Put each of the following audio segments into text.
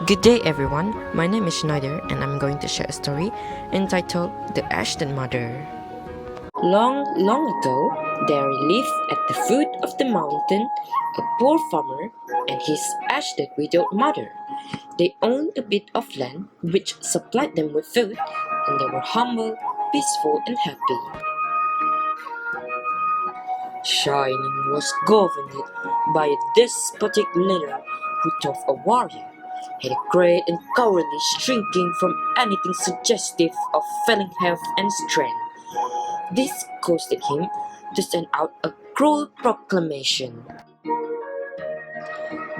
Good day everyone, my name is Schneider and I'm going to share a story entitled The Ashton Mother. Long, long ago, there lived at the foot of the mountain a poor farmer and his aged widowed mother. They owned a bit of land which supplied them with food, and they were humble, peaceful and happy. Shining was governed by a despotic leader who, though a warrior, had a great and cowardly shrinking from anything suggestive of failing health and strength. This caused him to send out a cruel proclamation.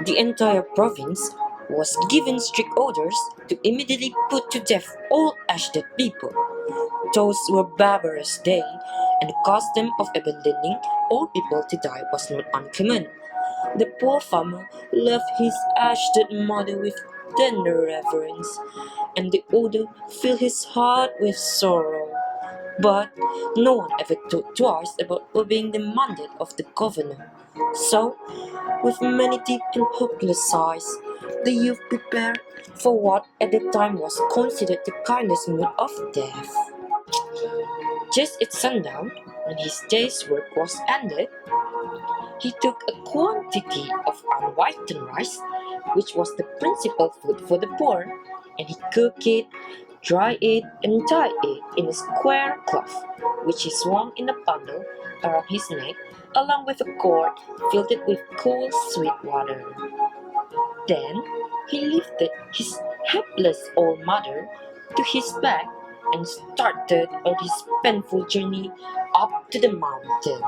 The entire province was given strict orders to immediately put to death all aged people. Those were barbarous day, and the custom of abandoning old people to die was not uncommon. The poor farmer loved his aged mother with tender reverence, and the order filled his heart with sorrow. But no one ever thought twice about obeying the mandate of the governor. So, with many deep and hopeless sighs, the youth prepared for what at the time was considered the kindest mood of death. Just at sundown, when his day's work was ended, he took a quantity of unwhitened rice, which was the principal food for the poor, and he cooked it, dried it, and tied it in a square cloth, which he swung in a bundle around his neck, along with a cord filled with cool, sweet water. Then he lifted his helpless old mother to his back and started on his painful journey up to the mountain.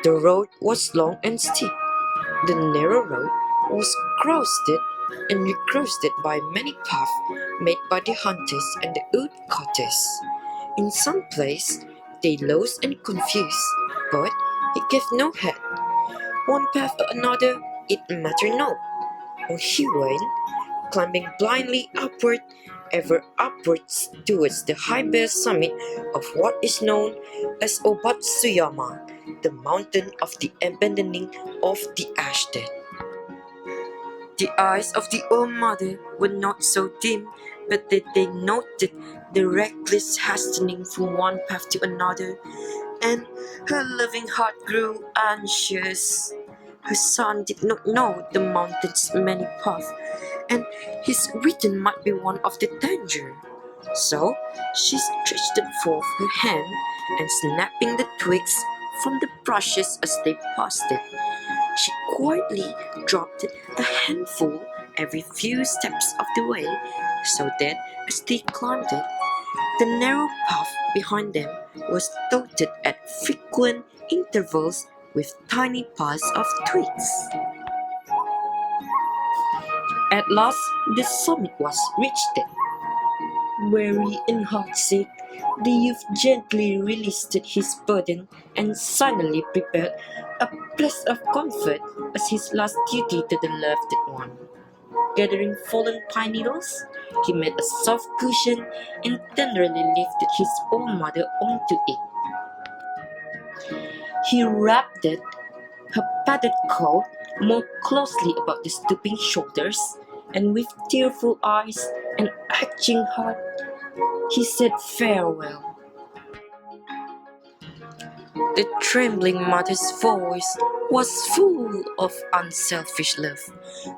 The road was long and steep. The narrow road was crossed and recrossed by many paths made by the hunters and the woodcutters. In some places they lost and confused, but it gave no head. One path or another, it mattered not. On he went, climbing blindly upward, ever upwards towards the high bare summit of what is known as Obatsuyama, the mountain of the abandoning of the aged. The eyes of the old mother were not so dim but that they noted the reckless hastening from one path to another, and her loving heart grew anxious. Her son did not know the mountain's many paths, and his return might be one of the danger. So she stretched forth her hand, and snapping the twigs from the brushes as they passed it, she quietly dropped a handful every few steps of the way, so that as they climbed it, the narrow path behind them was dotted at frequent intervals with tiny piles of twigs. At last, the summit was reached. Weary and heartsick, the youth gently released his burden and silently prepared a place of comfort as his last duty to the loved one. Gathering fallen pine needles, he made a soft cushion and tenderly lifted his old mother onto it. He wrapped her padded coat more closely about the stooping shoulders, and with tearful eyes and aching heart, he said farewell. The trembling mother's voice was full of unselfish love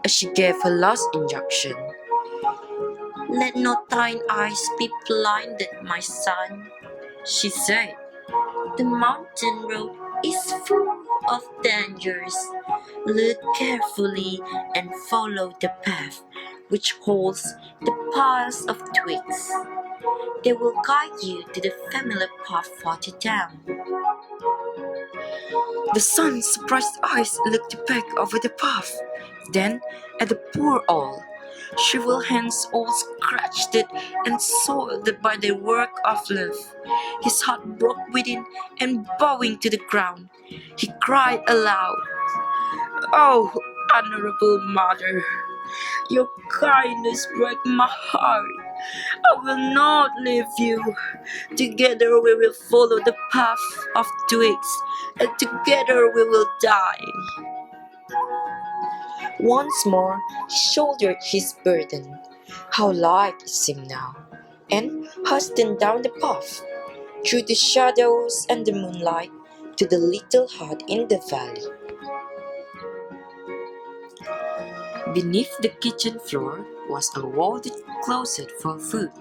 as she gave her last injunction. "Let not thine eyes be blinded, my son," she said. "The mountain road is full of dangers. Look carefully and follow the path which holds the piles of twigs. They will guide you to the familiar path farther down." The son's surprised eyes looked back over the path, then at the poor owl, shriveled hands all scratched and soiled by the work of love. His heart broke within, and bowing to the ground, he cried aloud, "Oh, honorable mother, your kindness breaks my heart. I will not leave you. Together we will follow the path of twigs, and together we will die." Once more he shouldered his burden. How light it seemed now, and hastened down the path, through the shadows and the moonlight, to the little hut in the valley. Beneath the kitchen floor was a walled closet for food,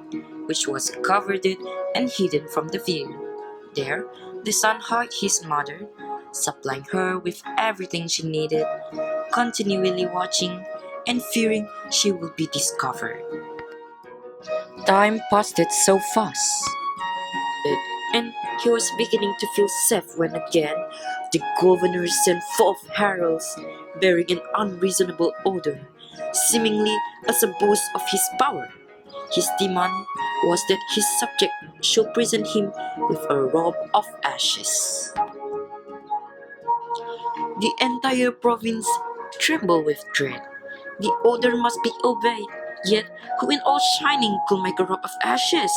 which was covered and hidden from the view. There, the son hugged his mother, supplying her with everything she needed, continually watching and fearing she would be discovered. Time passed so fast, and he was beginning to feel safe when again the governor sent forth heralds bearing an unreasonable odor, seemingly as a boast of his power. His demand was that his subject should present him with a robe of ashes. The entire province trembled with dread. The order must be obeyed, yet who in all shining could make a robe of ashes?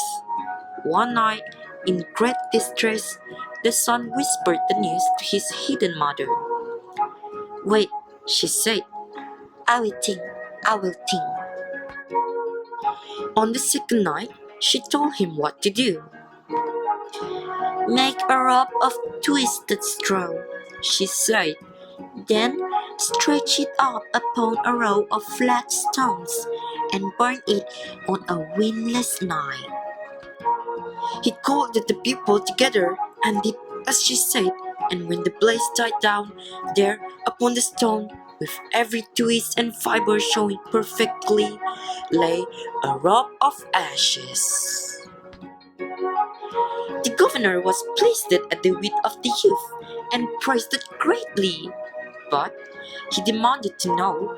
One night, in great distress, the son whispered the news to his hidden mother. "Wait," she said, "I will think, I will think." On the second night, she told him what to do. "Make a rope of twisted straw," she said. "Then stretch it up upon a row of flat stones and burn it on a windless night." He called the people together and did as she said, and when the blaze died down, there upon the stone, with every twist and fiber showing perfectly, lay a robe of ashes. The governor was pleased at the wit of the youth and praised it greatly, but he demanded to know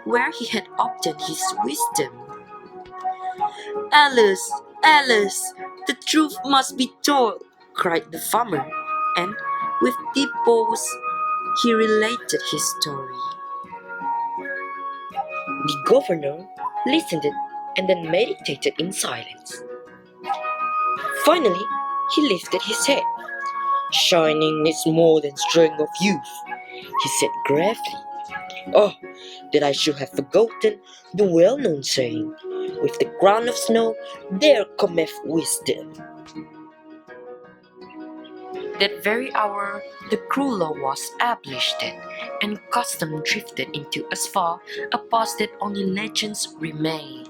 where he had obtained his wisdom. "Alice, Alice, the truth must be told," cried the farmer, and with deep bows he related his story. The governor listened and then meditated in silence. Finally, he lifted his head. "Shining is more than strength of youth," he said gravely. "Oh, that I should have forgotten the well-known saying, 'With the crown of snow there cometh wisdom.'" That very hour, the cruel law was abolished, and custom drifted into as far a past that only legends remain.